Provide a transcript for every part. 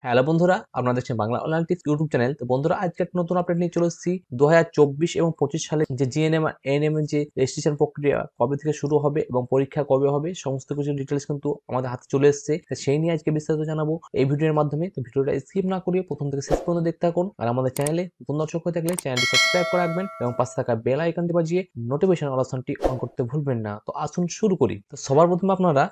Hello বন্ধুরা, আপনারা দেখছেন Bangla online tips YouTube channel. তো বন্ধুরা, আজকে একটা নতুন আপডেট নিয়ে চলে এসেছি। 2024 এবং 25 সালে যে জিএনএম আর এএনএম এর যে রেজিস্ট্রেশন প্রক্রিয়া কবে থেকে শুরু হবে এবং পরীক্ষা কবে হবে, সমস্ত কিছু ডিটেলস কিন্তু আমাদের হাতে চলে এসেছে। তো সেই নিয়ে আজকে বিস্তারিত জানাবো এই ভিডিওর মাধ্যমে। তো ভিডিওটা স্কিপ না করিয়ে প্রথম থেকে শেষ পর্যন্ত দেখতে থাকুন। আর আমাদের চ্যানেলে নতুন দর্শক হয়ে থাকলে চ্যানেলটি সাবস্ক্রাইব করে রাখবেন এবং পাশে থাকা বেল আইকনটি বাজিয়ে নোটিফিকেশন অপশনটি অন করতে ভুলবেন না। তো আসুন শুরু করি। তো সবার প্রথমে আপনারা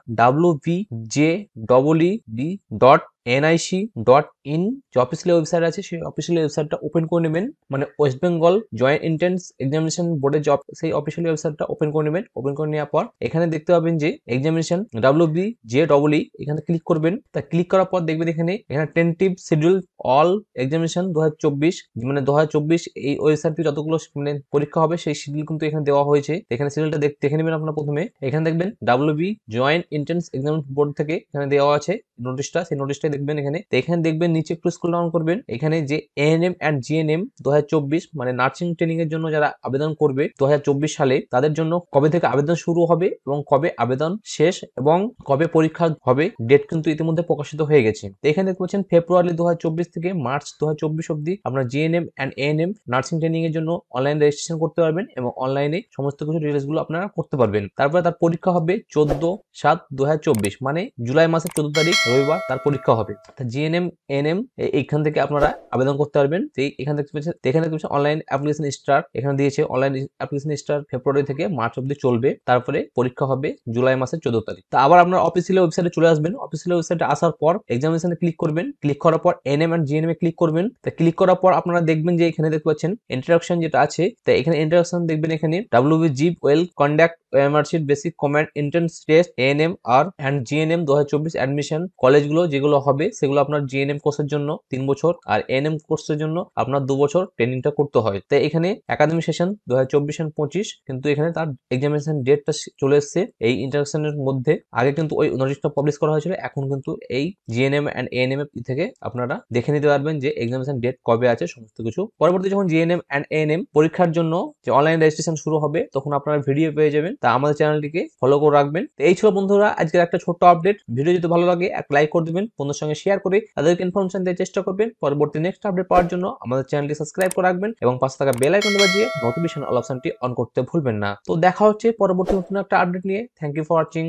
wvj.nic.in যে অফিসিয়াল ওয়েবসাইট আছে, সেই অফিসিয়াল ওয়েবসাইটটা ওপেন করে নেবেন। মানে West Bengal joint entrance examination বোর্ডের যে সেই অফিসিয়াল ওয়েবসাইটটা ওপেন করে নেবেন। ওপেন করে নেওয়ার পর এখানে দেখতে পাবেন যে এক্সামিনেশন WBJEE, এখানে ক্লিক করবেন। তা ক্লিক করার পর দেখবেন এখানে টেন্টেটিভ শিডিউল অল এক্সামিনেশন 2024, মানে 2024 এই ওয়েবসাইট থেকে যতগুলো মানে পরীক্ষা হবে সেই শিডিউল কিন্তু এখানে দেওয়া হয়েছে। এখানে শিডিউলটা দেখে নেবেন আপনারা। প্রথমে এখানে দেখবেন WB joint entrance exam board থেকে এখানে দেওয়া আছে নোটিশটা, সেই নোটিশটা দেখবেন এখানে। তো এখানে দেখবেন নিচে একটু স্ক্রল ডাউন করবেন, এখানে যে এএনএম এন্ড জিএনএম 2024 মানে নার্সিং ট্রেনিং এর জন্য যারা আবেদন করবে 2024 সালে, তাদের জন্য কবে থেকে আবেদন শুরু হবে এবং কবে আবেদন শেষ এবং কবে পরীক্ষা হবে, ডেট কিন্তু ইতিমধ্যে প্রকাশিত হয়ে গেছে। তো এখানে দেখতে পাচ্ছেন ফেব্রুয়ারি 2024 থেকে মার্চ 2024 অবধি আপনার GNM and ANM nursing training এর জন্য অনলাইন রেজিস্ট্রেশন করতে পারবেন এবং অনলাইনে সমস্ত কিছু ডিটেলস গুলো আপনারা করতে পারবেন। তারপরে তার পরীক্ষা হবে 14/7/2024, মানে জুলাই মাসের 14 তারিখ রবিবার তার পরীক্ষা হবে। জিএনএম এএনএম এইখান থেকে আপনারা আবেদন করতে পারবেন। এখানে দেখতে পাচ্ছেন অনলাইন অ্যাপ্লিকেশন স্টার্ট এখানে দিয়েছে। অনলাইন অ্যাপ্লিকেশন স্টার্ট ফেব্রুয়ারি থেকে মার্চ অবধি চলবে। তারপরে পরীক্ষা হবে জুলাই মাসের 14 তারিখ। তো আবার আপনার অফিসিয়াল ওয়েবসাইটে চলে আসবেন। অফিসিয়াল ওয়েবসাইটে আসার পর এক্সামিনেশনে ক্লিক করবেন। ক্লিক করার পর এএনএম এন্ড জিএনএম এ ক্লিক করবেন। তো ক্লিক করার পর আপনারা দেখবেন যে এখানে দেখতে পাচ্ছেন ইন্ট্রোডাকশন যেটা আছে। তো এখানে ইন্ট্রোডাকশন দেখবেন এখানে WBG will conduct MRC basic command entrance test ANM আর এন্ড জিএনএম 2024 অ্যাডমিশন কলেজগুলো যেগুলো হবে সেগুলো আপনার জিএনএম কোর্সের জন্য 3 বছর আর এএনএম কোর্সের জন্য আপনার 2 বছর ট্রেনিংটা করতে হয়। তো এখানে একাডেমিক সেশন 2024 এন্ড 25 কিন্তু এখানে তার এক্সামিনেশন ডেটটা চলে এসেছে এই ইন্ট্রোডাকশনের মধ্যে। আগে কিন্তু ওই নোটিশটা পাবলিশ করা হয়েছিল, এখন কিন্তু এই জিএনএম এন্ড এএনএম থেকে আপনারা দেখে নিতে পারবেন যে এক্সামিনেশন ডেট কবে আছে সমস্ত কিছু। পরবর্তী যখন জিএনএম এন্ড এএনএম পরীক্ষার জন্য যে অনলাইন রেজিস্ট্রেশন শুরু হবে তখন আপনারা ভিডিও পেয়ে যাবেন। তা আমাদের চ্যানেলটিকে ফলো করে রাখবেন। তো এই ছিল বন্ধুরা আজকের একটা ছোট্ট আপডেট। ভিডিও যদি ভালো লাগে এক লাইক করে দিবেন, বন্ধুদের সঙ্গে শেয়ার করে তাদেরকে ইনফরমেশন দেওয়ার চেষ্টা করবেন। পরবর্তী নেক্সট আপডেট পাওয়ার জন্য আমাদের চ্যানেলটি সাবস্ক্রাইব করে রাখবেন এবং পাশে থাকা বেল আইকন বাজিয়ে নোটিফিকেশন অল অপশনটি অন করতে ভুলবেন না। তো দেখা হচ্ছে পরবর্তী নতুন একটা আপডেট নিয়ে। Thank you for watching.